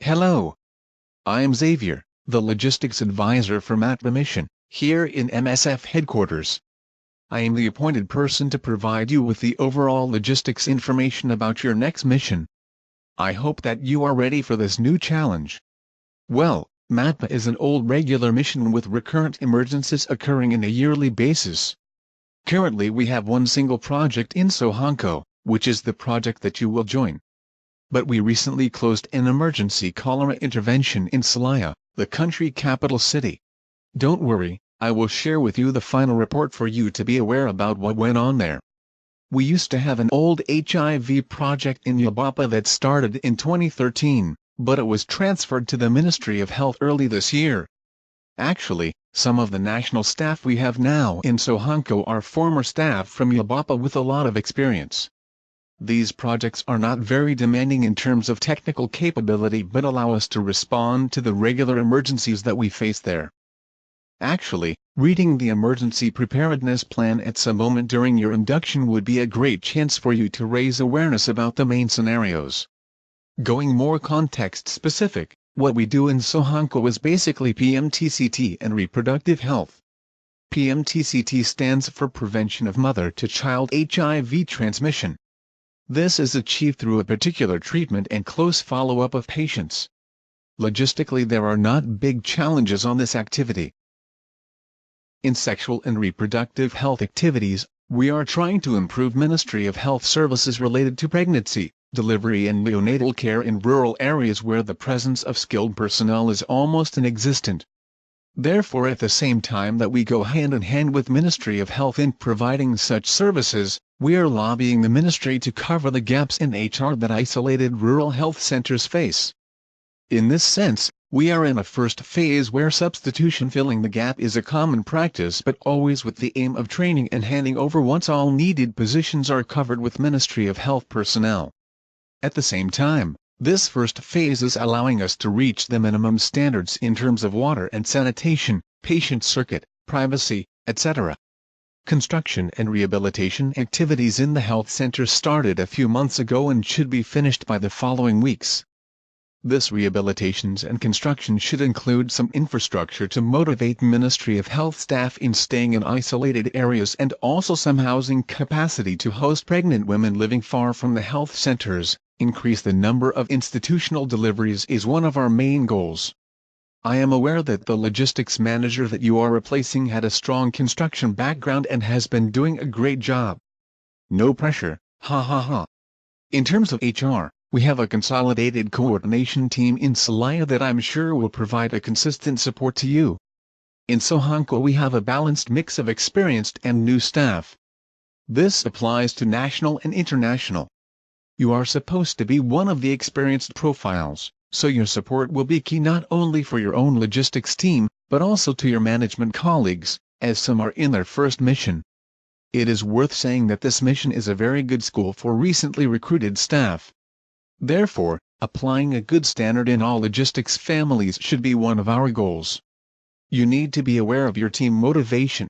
Hello. I am Xavier, the logistics advisor for MATBA mission, here in MSF headquarters. I am the appointed person to provide you with the overall logistics information about your next mission. I hope that you are ready for this new challenge. Well, MATBA is an old regular mission with recurrent emergencies occurring in a yearly basis. Currently we have one single project in Sohanco, which is the project that you will join. But we recently closed an emergency cholera intervention in Celaya, the country capital city. Don't worry, I will share with you the final report for you to be aware about what went on there. We used to have an old HIV project in Yabapa that started in 2013, but it was transferred to the Ministry of Health early this year. Actually, some of the national staff we have now in Sohanco are former staff from Yabapa with a lot of experience. These projects are not very demanding in terms of technical capability but allow us to respond to the regular emergencies that we face there. Actually, reading the emergency preparedness plan at some moment during your induction would be a great chance for you to raise awareness about the main scenarios. Going more context specific, what we do in Sohanco is basically PMTCT and reproductive health. PMTCT stands for Prevention of Mother-to-Child HIV Transmission. This is achieved through a particular treatment and close follow-up of patients. Logistically, there are not big challenges on this activity. In sexual and reproductive health activities, we are trying to improve Ministry of Health services related to pregnancy, delivery and neonatal care in rural areas where the presence of skilled personnel is almost inexistent. Therefore, at the same time that we go hand in hand with Ministry of Health in providing such services, we are lobbying the ministry to cover the gaps in HR that isolated rural health centers face. In this sense, we are in a first phase where substitution filling the gap is a common practice but always with the aim of training and handing over once all needed positions are covered with Ministry of Health personnel. At the same time, this first phase is allowing us to reach the minimum standards in terms of water and sanitation, patient circuit, privacy, etc. Construction and rehabilitation activities in the health center started a few months ago and should be finished by the following weeks. This rehabilitations and construction should include some infrastructure to motivate Ministry of Health staff in staying in isolated areas and also some housing capacity to host pregnant women living far from the health centers. Increase the number of institutional deliveries is one of our main goals. I am aware that the logistics manager that you are replacing had a strong construction background and has been doing a great job. No pressure, ha ha ha. In terms of HR, we have a consolidated coordination team in Celaya that I'm sure will provide a consistent support to you. In Sohanco we have a balanced mix of experienced and new staff. This applies to national and international. You are supposed to be one of the experienced profiles, so your support will be key not only for your own logistics team, but also to your management colleagues, as some are in their first mission. It is worth saying that this mission is a very good school for recently recruited staff. Therefore, applying a good standard in all logistics families should be one of our goals. You need to be aware of your team motivation.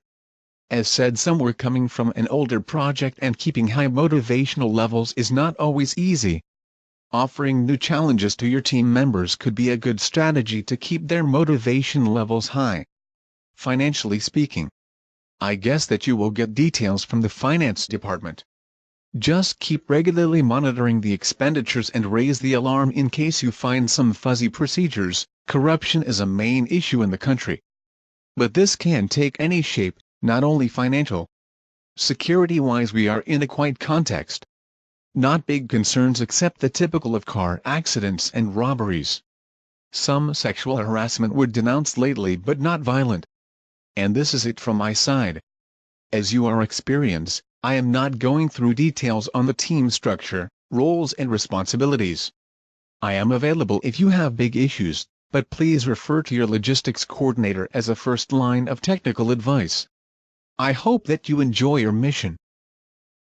As said, some were coming from an older project and keeping high motivational levels is not always easy. Offering new challenges to your team members could be a good strategy to keep their motivation levels high. Financially speaking, I guess that you will get details from the finance department. Just keep regularly monitoring the expenditures and raise the alarm in case you find some fuzzy procedures. Corruption is a main issue in the country. But this can take any shape, not only financial. Security-wise we are in a quiet context. Not big concerns except the typical of car accidents and robberies. Some sexual harassment were denounced lately but not violent. And this is it from my side. As you are experienced, I am not going through details on the team structure, roles and responsibilities. I am available if you have big issues, but please refer to your logistics coordinator as a first line of technical advice. I hope that you enjoy your mission.